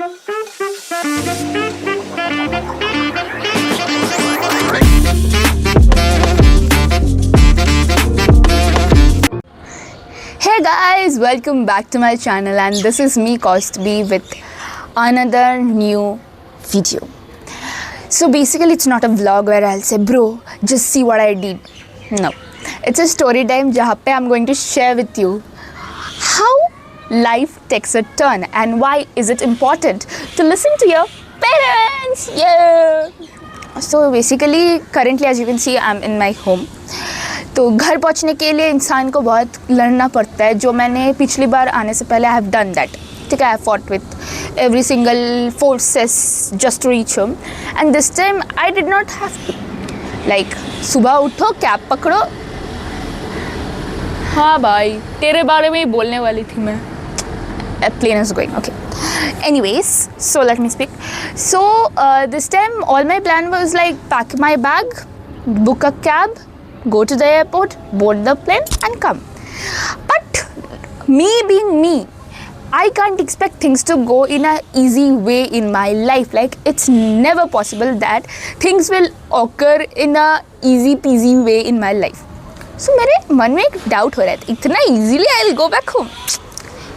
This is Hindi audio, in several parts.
Hey guys, welcome back to my channel, and this is me Costby with another new video. So basically it's not a vlog where I'll say bro just see what I did. No, it's a story time जहाँ पे I'm going to share with you how life takes a turn and why is it important to listen to your parents. Yeah. So basically currently as you can see I'm in my home. तो घर पहुंचने के लिए इंसान को बहुत लड़ना पड़ता है, जो मैंने पिछली बार आने से पहले आई हैव डन दैट. ठीक है, I fought with every single forces just to reach home, and this time I did not have to. Like सुबह उठो, कैब पकड़ो. हाँ भाई, तेरे बारे में ही बोलने वाली थी मैं. Plane is going. Okay. Anyways, so let me speak. So this time all my plan was like pack my bag, book a cab, go to the airport, board the plane and come. But me being me, I can't expect things to go in a easy way in my life. Like it's never possible that things will occur in a easy peasy way in my life. So मेरे मन में एक डाउट हो रहा था, इतना easily I'll go back home.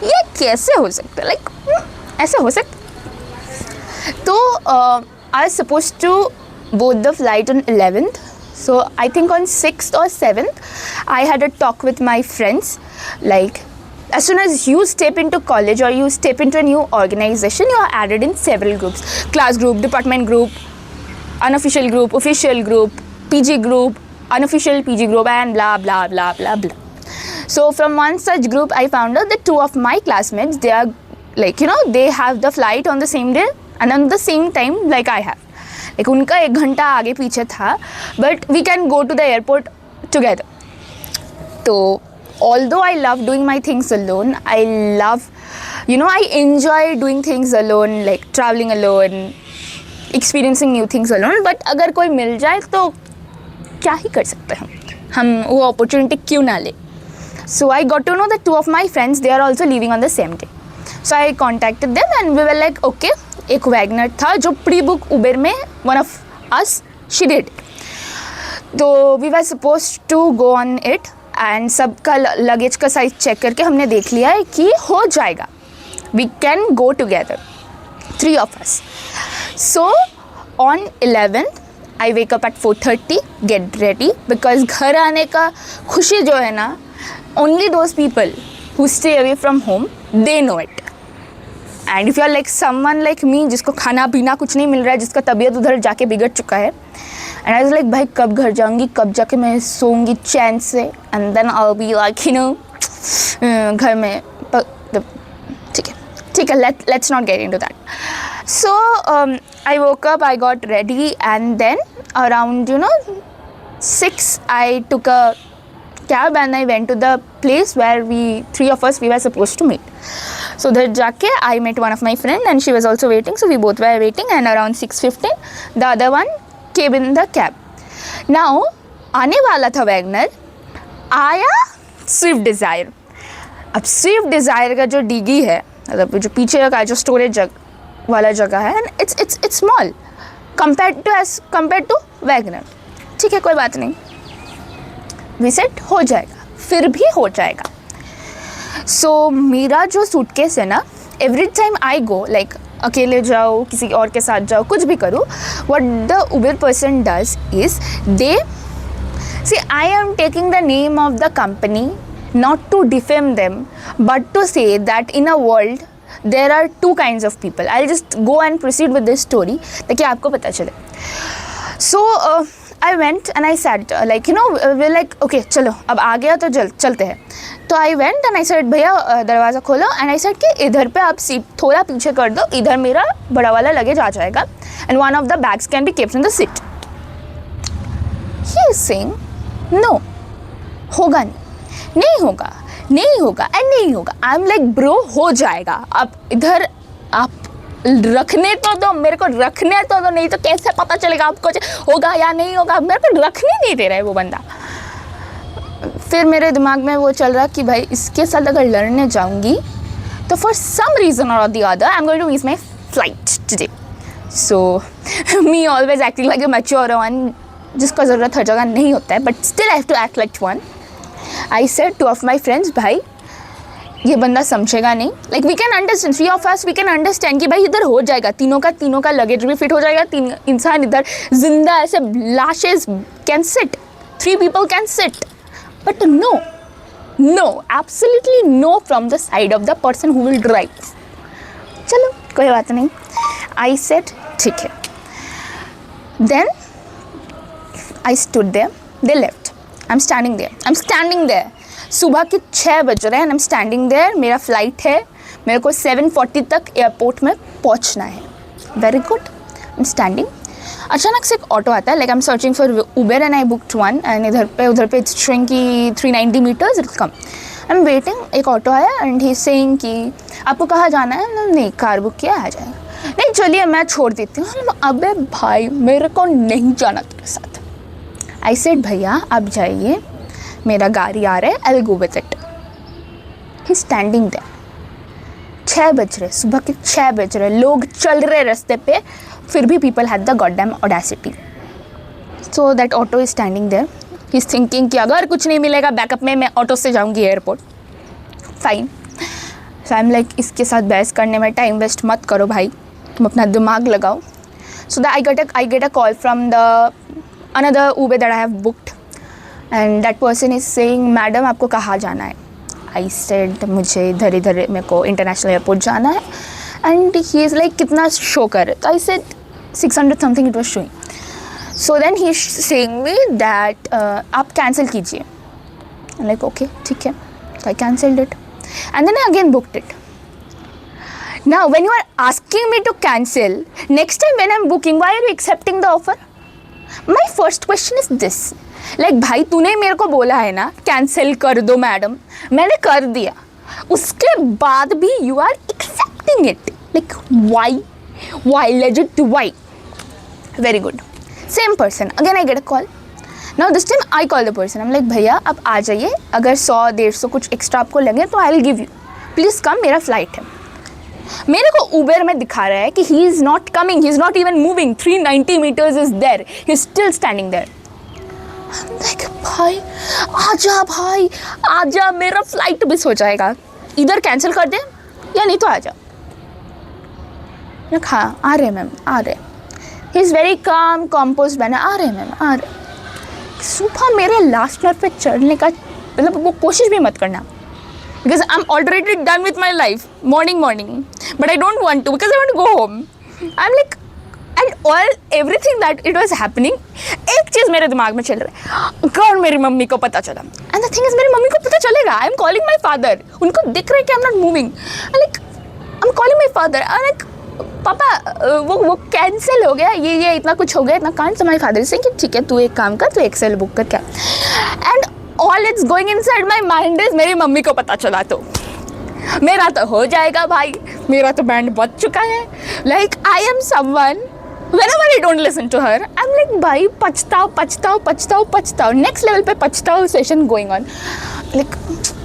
ये कैसे हो सकता है? लाइक ऐसे हो सकता? तो I suppose to board the flight on 11th. So I think on 6th or 7th I had a talk with my friends. Like as soon as you step into college or you step into a new organization, you are added in several groups: class group, department group, unofficial group, official group, PG group, unofficial PG group, and blah blah blah blah blah. So from one such group I found out that two of my classmates, they are like, you know, they have the flight on the same day and on the same time like I have. Like उनका 1 घंटा आगे पीछे था, but we can go to the airport together. So although I love doing my things alone, I love, you know, I enjoy doing things alone, like traveling alone, experiencing new things alone. But अगर कोई मिल जाए तो क्या ही कर सकते हैं हम वो opportunity क्यों ना ले. So I got to know that two of my friends, they are also leaving on the same day. So I contacted them and we were like, okay. एक वैगनर था जो प्री बुक उबेर में one of us she did. तो we were supposed to go on it and सबका लगेज का साइज चेक करके हमने देख लिया है कि हो जाएगा. We can go together, 3 of us. So on 11th I wake up at 4:30, get ready because घर आने का खुशी जो है ना, only those people who stay away from home, they know it. And if you are like someone like me जिसको खाना पीना कुछ नहीं मिल रहा है, जिसका तबीयत उधर जाके बिगड़ चुका है, and I was like भाई कब घर जाऊँगी, कब जाके मैं सोऊंगी चैन से, and then I'll be like, you know, घर में ठीक है let's not get into that. So I woke up, I got ready, and then around 6 I took a cab and I went to the place where three of us were supposed to meet. So there जाके I met one of my friend and she was also waiting. So we both were waiting and around 6:15 the other one came in the cab. Now आने वाला था वैगनर, आया स्विफ्ट डिज़ायर. अब स्विफ्ट डिज़ायर का जो डिगी है, मतलब जो पीछे का जो स्टोरेज वाला जगह है, and it's small compare to Wagon R. ठीक है, कोई बात नहीं, विजिट हो जाएगा, फिर भी हो जाएगा. सो मेरा जो सूटकेस है ना, every time I go, like अकेले जाओ, किसी और के साथ जाओ, कुछ भी करो, what the Uber person does is they see I am taking the name of the company not to defame them but to say that in a world there are 2 kinds of people. I'll just go and proceed with this story ताकि आपको पता चले. So I went and I said like, you know, we're like okay चलो अब आ गया तो चलते हैं. तो I went and I said भैया दरवाज़ा खोलो, and I said कि इधर पे आप सीट थोड़ा पीछे कर दो, इधर मेरा बड़ा वाला लगेज आ जाएगा and one of the bags can be kept in the seat. He is saying no, होगा नहीं होगा एंड नहीं होगा. आई एम लाइक ब्रो हो जाएगा, आप इधर आप रखने तो दो, मेरे को रखने तो दो, नहीं तो कैसे पता चलेगा आपको होगा या नहीं होगा. मेरे को रखने नहीं दे रहा है वो बंदा. फिर मेरे दिमाग में वो चल रहा कि भाई इसके साथ अगर लड़ने जाऊंगी तो फॉर सम रीज़न और the other I am going to miss my flight today. So me always acting like a mature one, जिसको ज़रूरत हर जगह नहीं होता है, but still I have to act like one. I said to of my friends, भाई ये बंदा समझेगा नहीं, like we can understand, three of us we can understand कि भाई इधर हो जाएगा, तीनों का लगेज भी फिट हो जाएगा, 3 इंसान इधर जिंदा ऐसे lashes can sit, 3 people can sit, but no, absolutely no from the side of the person who will drive. चलो कोई बात नहीं. I said ठीक है. Then I stood there, they left. I'm standing there. सुबह के 6 बज रहे हैं and I'm standing there. मेरा फ्लाइट है, मेरे को 7:40 तक एयरपोर्ट में पहुंचना है. Very good. I'm standing. अचानक से एक ऑटो आता है, like I'm searching for Uber and I booked one and इधर पे उधर पे it's showing कि 390 meters it'll come. I'm waiting. एक ऑटो आया and he's saying कि आपको कहाँ जाना है? नहीं, कार बुक किया, आ जाएगा. नहीं चलिए मैं छोड़ देती हूँ. अबे भाई मेरे को नहीं जाना तेरे साथ. I said भैया आप जाइए, मेरा गाड़ी आ रहा है, I'll go with it. He's standing there. 6 बज रहे, सुबह के 6 बज रहे, लोग चल रहे रास्ते पे, फिर भी people had the goddamn audacity. So that auto is standing there. He's thinking कि अगर कुछ नहीं मिलेगा बैकअप में, मैं ऑटो से जाऊँगी airport. Fine. So I'm like इसके साथ बहस करने में टाइम वेस्ट मत करो भाई, तुम अपना दिमाग लगाओ. So that I get a call from the another Uber that I have booked and that person is saying madam आपको कहाँ जाना है? I said मुझे इधर मेरे को इंटरनेशनल एयरपोर्ट जाना है and he is like कितना शो कर रहे? तो I said 600 something it was showing. So then he is saying me that आप कैंसिल कीजिए. I'm like okay ठीक है. So I cancelled it and then I again booked it. Now when you are asking me to cancel, next time when I'm booking, why are you accepting the offer? My first question is this, like भाई तूने मेरे को बोला है ना कैंसिल कर दो मैडम, मैंने कर दिया, उसके बाद भी you are accepting it, like why legit why? Very good. Same person, again I get a call. Now this time I call the person, I'm like भैया आप आ जाइए, अगर 100-150 कुछ एक्स्ट्रा आपको लगे तो I'll give you, प्लीज़ कम, मेरा फ्लाइट है. मेरे को उबर में दिखा रहा है कि he is not coming, he is not even moving, 390 meters is there, he is still standing there. I'm like भाई आजा, मेरा फ्लाइट मिस हो जाएगा, इधर कैंसिल कर दे या नहीं तो आजा. हाँ आ रहे मैम आ रहे. He is very calm compose बना, आ रहे मैम आ रहे. सुबह मेरे लास्ट नर्व पे चढ़ने का मतलब वो कोशिश भी मत करना, because I'm already done with my life, morning, but I don't want to because I want to go home. I'm like, and everything that it was happening, एक चीज़ मेरे दिमाग में चल रहा है, अगर मेरी मम्मी को पता चला, and the thing is मेरी मम्मी को पता चलेगा, I'm calling my father, उनको दिख रहा है कि I'm not moving, I'm calling my father, I'm like पापा वो कैंसिल हो गया, ये इतना कुछ हो गया, इतना कांड. So my father is saying कि ठीक है तू एक काम कर, तू एक्सेल बुक कर क्या, and all it's going inside my mind is मेरी मम्मी को पता चला तो मेरा तो हो जाएगा भाई, मेरा तो बैंड बच चुका है. Like I am someone, whenever I don't listen to her, I'm like भाई पछताओ, next level पे पछताओ सेशन going on. Like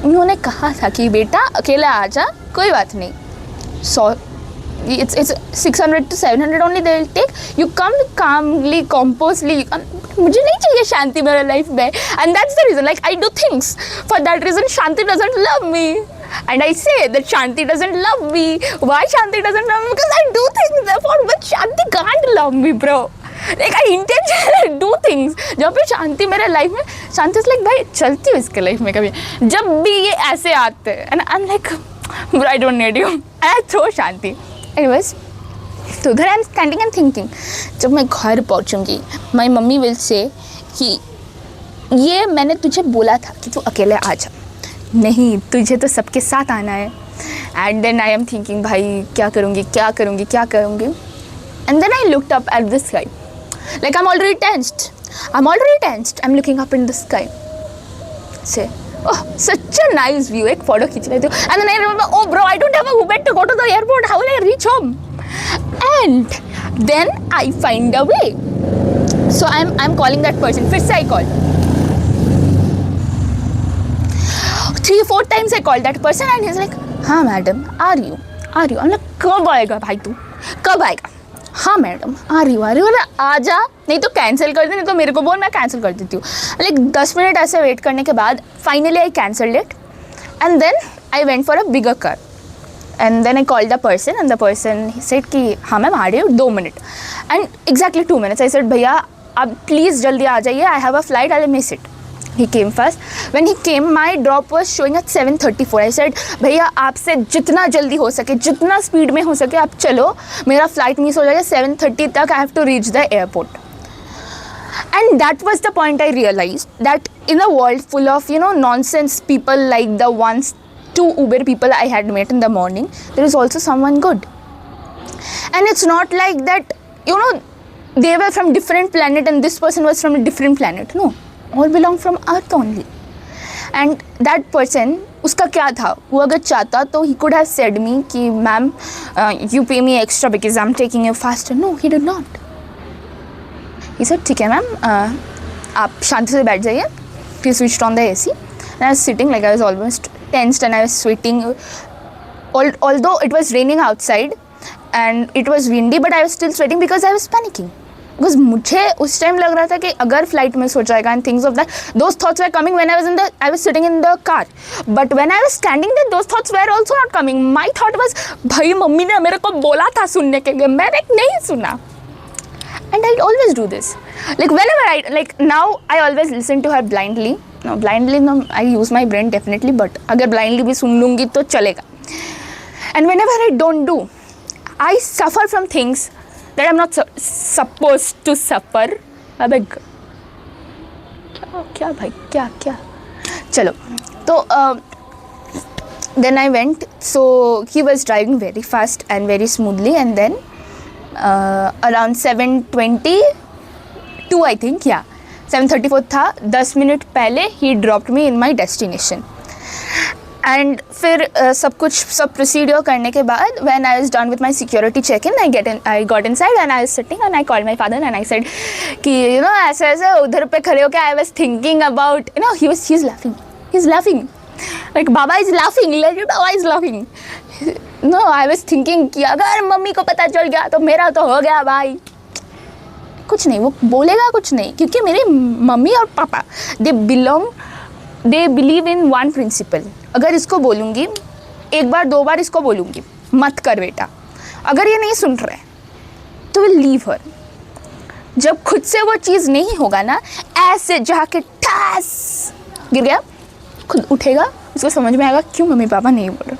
उन्होंने कहा था कि बेटा अकेला आजा, कोई बात नहीं, so it's 600 to 700 only they will take, you come calmly, composedly. मुझे नहीं चाहिए शांति मेरे लाइफ में, and that's the reason, like I do things for that reason. Shanti doesn't love me and I say that Shanti doesn't love me. Why Shanti doesn't love me? Because I do things for which Shanti can't love me, bro. Like I intentionally do things जब भी शांति मेरे लाइफ में, शांति is like भाई चलती हूँ इसके लाइफ में कभी, जब भी ये ऐसे आते हैं and I'm like bro I don't need you and I throw Shanti. Anyways, तो उधर I am standing and thinking, जब मैं घर पहुँचूँगी माई मम्मी विल से कि ये मैंने तुझे बोला था कि तू अकेले आ जा, नहीं तुझे तो सबके साथ आना है. And then I am thinking भाई क्या करूँगी. And then I looked up at the sky, like I am already tensed. I am looking up in the sky से oh such a nice view, एक फोटो खींच लेती हूँ. And then I remember, oh bro I don't have a Uber to go to the airport, how will I reach home? And then I find a way, so I'm calling that person. फिर से I call 3-4 times I called that person and he's like हाँ मैडम आ रही हूँ. आ रही हूँ। कब आएगा भाई तू, कब आएगा? हाँ मैडम आ रही हूँ। बोला आ जा, नहीं तो कैंसिल कर दे, नहीं तो मेरे को बोल, मैं कैंसिल कर देती हूँ। लाइक 10 मिनट ऐसे वेट करने के बाद finally I cancelled it and then I went for a bigger car and then I called the person and the person said कि हाँ मैम आ रही हूँ 2 minute and exactly 2 minutes. I said भैया आप प्लीज़ जल्दी आ जाइए, I have a flight, I will miss it. He came fast. When he came, my drop was showing at 7:34. I said, भैया आपसे जितना जल्दी हो सके, जितना स्पीड में हो सके आप चलो, मेरा फ्लाइट मिस हो जाएगा 7:30 तक, I have to reach the airport. And that was the point I realized that in a world full of, nonsense people like the two Uber people I had met in the morning, there is also someone good. And it's not like that, they were from different planet and this person was from a different planet. No. All belong from earth only. And that person, उसका क्या था, वो अगर चाहता तो he could have said me कि ma'am you pay me extra because I'm taking you faster. No, he did not. He said ठीक है मैम, आप शांति से बैठ जाइए. He switched on the AC and I was sitting like I was almost tensed and I was sweating. Although it was raining outside and it was windy, but I was still sweating because I was panicking. Because मुझे उस टाइम लग रहा था कि अगर फ्लाइट मिस हो जाएगा and things of that, those thoughts were coming when I was sitting in the car, but when I was standing there those thoughts were also not coming. My thought was भाई मम्मी ने मेरे को बोला था सुनने के लिए, मैंने नहीं सुना. And I always do this, like whenever I like now I always listen to her blindly. No I use my brain definitely, but अगर ब्लाइंडली भी सुन लूँगी तो चलेगा. And whenever I don't do, I suffer from things that I'm not supposed to suffer. अबे क्या भाई क्या चलो तो then I went. So he was driving very fast and very smoothly and then around 7:22 I think, 7:34 था, 10 मिनट पहले he dropped me in my destination. And फिर सब प्रोसीड्योर करने के बाद when I was done with my security check in, I got inside and I was sitting and I called my father and I said कि ऐसे ऐसे उधर पे खड़े होकर I was thinking about he is laughing like baba is laughing, like baba is laughing. No, I was thinking कि अगर मम्मी को पता चल गया तो मेरा तो हो गया भाई. कुछ नहीं, वो बोलेगा कुछ नहीं, क्योंकि मेरे मम्मी और papa they believe in one principle. अगर इसको बोलूँगी एक बार 2 बार इसको बोलूँगी मत कर बेटा, अगर ये नहीं सुन रहे तो विल लीव हर. जब खुद से वो चीज़ नहीं होगा ना, ऐसे जाके ठास गिर गया, खुद उठेगा, उसको समझ में आएगा क्यों मम्मी पापा नहीं बोल रहे.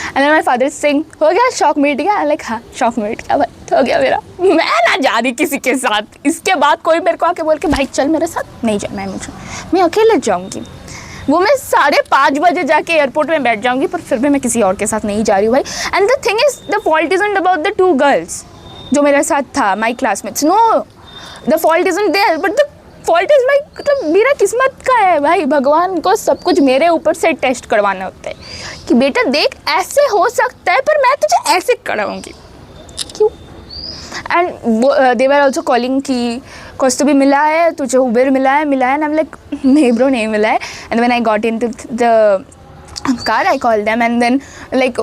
एंड देन माय फादर सिंग, हो गया शौक मिट गया. लाइक हाँ शौक मिट गया भाई, हो गया मेरा. मैं ना जा रही किसी के साथ. इसके बाद कोई मेरे को आके बोल के भाई चल मेरे साथ, नहीं जाना है मुझे, मैं अकेले जाऊँगी. वो मैं 5:30 बजे जाके एयरपोर्ट में बैठ जाऊँगी, पर फिर भी मैं किसी और के साथ नहीं जा रही हूँ भाई. And the thing is the fault isn't about the 2 girls जो मेरे साथ था, my classmates. No, the fault isn't there, but the fault is my, मतलब मेरा किस्मत का है भाई. भगवान को सब कुछ मेरे ऊपर से टेस्ट करवाना होता है कि बेटा देख ऐसे हो सकता है, पर मैं तुझे ऐसे कराऊँगी. क्यों? And they were also calling कि कुछ तो भी मिला है तुझे, उबेर मिला है. एंड आई एम लाइक नहीं ब्रो, नहीं मिला है. And when I got into the car I call them and then like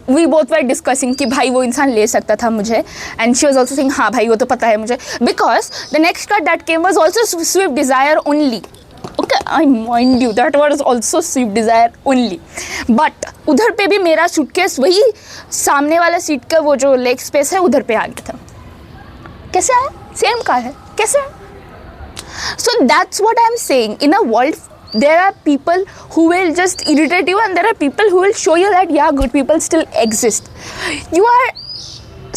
we both were discussing कि भाई वो इंसान ले सकता था मुझे. And she was also saying हाँ भाई वो तो पता है मुझे, because the next car that came was also Swift Dzire only. Okay, I mind you that was also Swift Dzire only, but उधर पे भी मेरा सूटकेस वही सामने वाला सीट का वो जो लेग स्पेस है उधर पे आ गया था. कैसे आया? सेम कार है, कैसे? So that's what I'm saying. In a world, there are people who will just irritate you and there are people who will show you that yeah, good people still exist. You are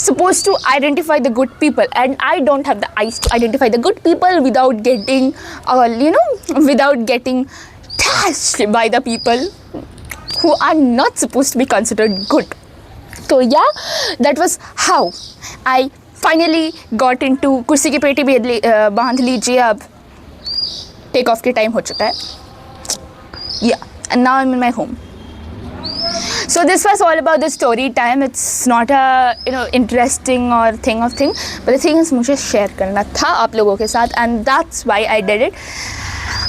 supposed to identify the good people, and I don't have the eyes to identify the good people without getting, without getting trashed by the people who are not supposed to be considered good. So yeah, that was how I finally got in to. कुर्सी की पेटी बांध लीजिए, अब टेक ऑफ के टाइम हो चुका है. Yeah and now I am in my home. So this was all about the story time. It's not a interesting और thing of thing, but the thing is मुझे शेयर करना था आप लोगों के साथ, and that's why I did it.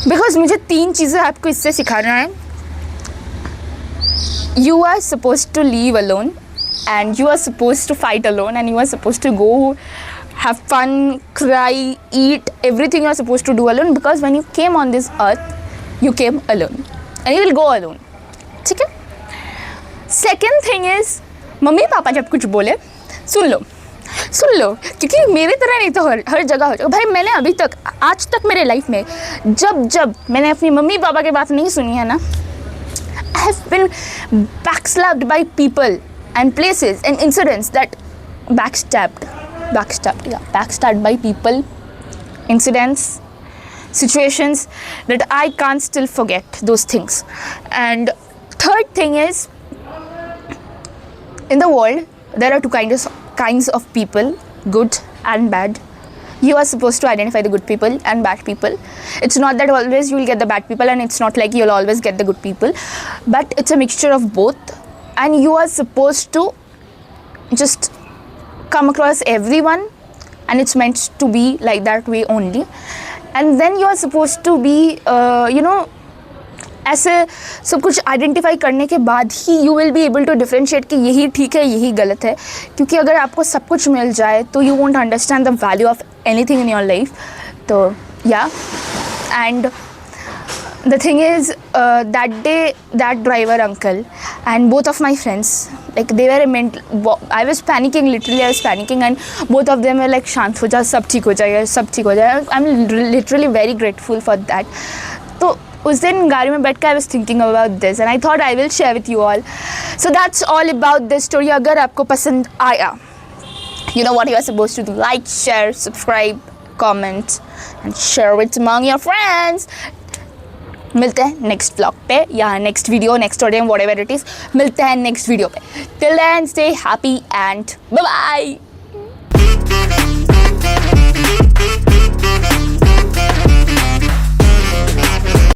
Because मुझे 3 चीज़ें आपको इससे सिखाना है. You are suppose to leave alone, and you are supposed to fight alone, and you are supposed to go have fun, cry, eat, everything you are supposed to do alone, because when you came on this earth, you came alone and you will go alone. ठीक है? Second thing is, mummy papa जब कुछ बोले सुन लो, क्योंकि मेरी तरह नहीं तो हर जगह हो जाएगा। भाई मैंने अभी तक आज तक मेरे लाइफ में जब मैंने अपनी मम्मी पापा की बात नहीं सुनी है ना, I have been backstabbed by people and places and incidents that backstabbed by people, incidents, situations that I can't still forget those things. And third thing is, in the world there are two kinds of people, good and bad. You are supposed to identify the good people and bad people. It's not that always you will get the bad people, and it's not like you'll always get the good people, but it's a mixture of both, and you are supposed to just come across everyone, and it's meant to be like that way only. And then you are supposed to be ऐसे सब कुछ आइडेंटिफाई करने के बाद ही you will be able to differentiate कि यही ठीक है, यही गलत है. क्योंकि अगर आपको सब कुछ मिल जाए तो you won't understand the value of anything in your life. तो या and the thing is, that day that driver uncle and both of my friends, like they were I was panicking, literally I was panicking, and both of them were like शांत हो जा, सब ठीक हो जाएगा, सब ठीक हो जाएगा. I'm literally very grateful for that. तो उस दिन गाड़ी में बैठ के I was thinking about this and I thought I will share with you all. So that's all about this story. अगर आपको पसंद आया, you know what you are supposed to do: like, share, subscribe, comment and share it among your friends. मिलते हैं नेक्स्ट ब्लॉग पे या next video, next audio, whatever it is. मिलते हैं नेक्स्ट वीडियो पे. Till then stay happy and bye bye.